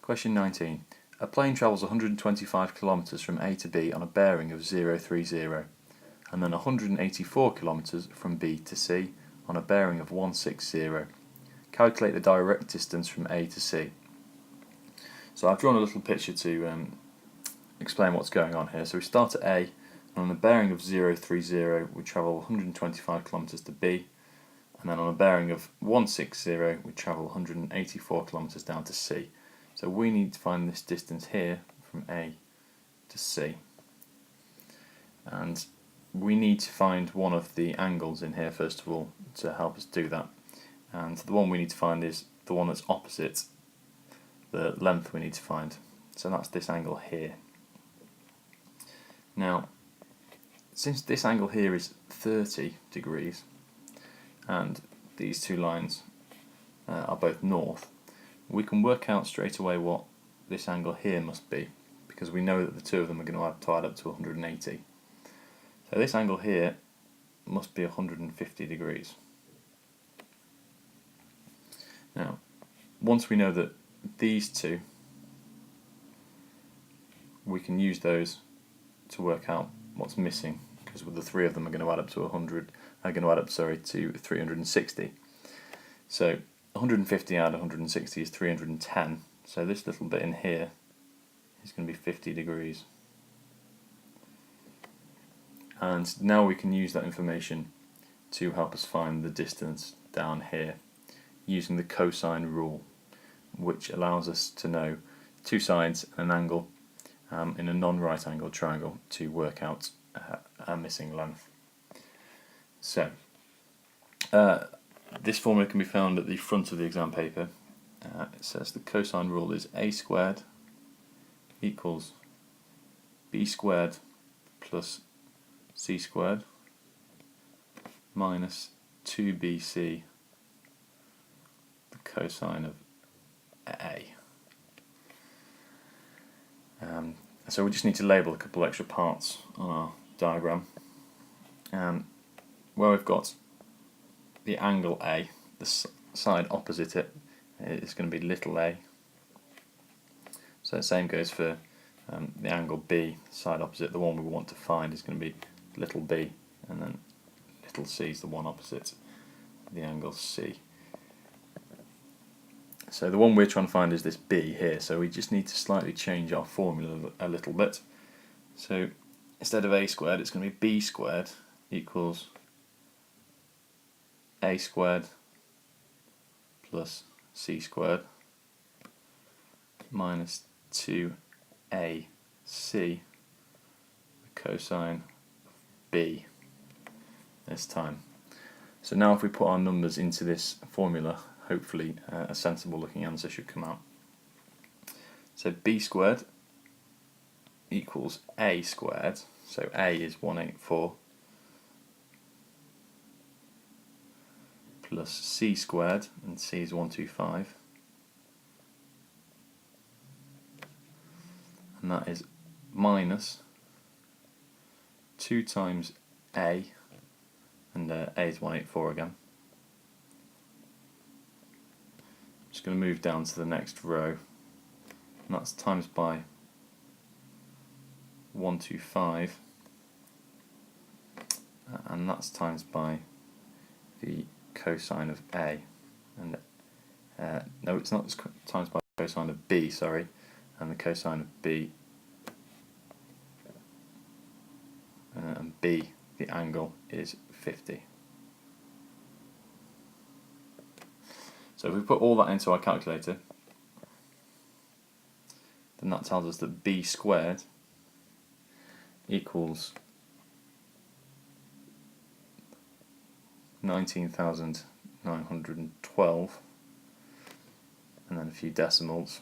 Question 19. A plane travels 125 kilometers from A to B on a bearing of 030 and then 184 kilometers from B to C on a bearing of 160. Calculate the direct distance from A to C. So I've drawn a little picture to explain what's going on here. So we start at A, and on a bearing of 030 we travel 125 kilometers to B, and then on a bearing of 160 we travel 184 kilometers down to C. So we need to find this distance here from A to C, and we need to find one of the angles in here first of all to help us do that, and the one we need to find is the one that's opposite the length we need to find, so that's this angle here. Now, since this angle here is 30 degrees and these two lines are both north, we can work out straight away what this angle here must be, because we know that the two of them are going to add up to 180. So this angle here must be 150 degrees. Now, once we know that these two, we can use those to work out what's missing, because the three of them are going to add up to 360. So 150 add 160 is 310. So this little bit in here is going to be 50 degrees. And now we can use that information to help us find the distance down here using the cosine rule, which allows us to know two sides and an angle in a non-right angle triangle to work out our missing length. So this formula can be found at the front of the exam paper. It says the cosine rule is a squared equals b squared plus c squared minus 2bc, the cosine of a. So we just need to label a couple extra parts on our diagram. Where we've got the angle A, the side opposite it is going to be little a. So the same goes for the angle B, side opposite, the one we want to find is going to be little b, and then little c is the one opposite the angle C. So the one we're trying to find is this b here, so we just need to slightly change our formula a little bit. So instead of a squared, it's going to be b squared equals a squared plus c squared minus 2ac, the cosine of b this time. So now if we put our numbers into this formula, hopefully a sensible looking answer should come out. So b squared equals a squared, so a is 184, plus c squared, and c is 125, and that is minus 2 times a, and a is 184 again. I'm just going to move down to the next row, and that's times by 125, and that's times by the cosine of a, and no, it's not, it's times by the cosine of b, sorry, and the cosine of b, and b, the angle, is 50. So if we put all that into our calculator, then that tells us that b squared equals 19,912, and then a few decimals.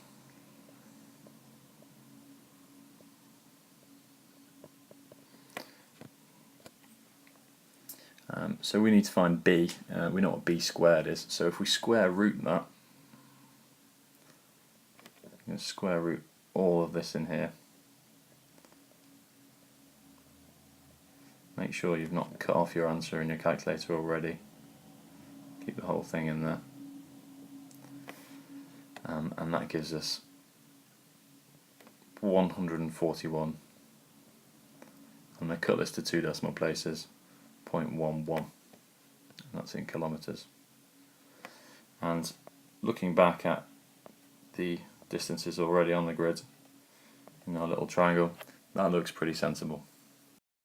So we need to find b. We know what b squared is, so if we square root that, I'm going to square root all of this in here. Make sure you've not cut off your answer in your calculator already. Keep the whole thing in there. And that gives us 141, and they cut this to 2 decimal places, 0.11, and that's in kilometres. And looking back at the distances already on the grid in our little triangle, that looks pretty sensible.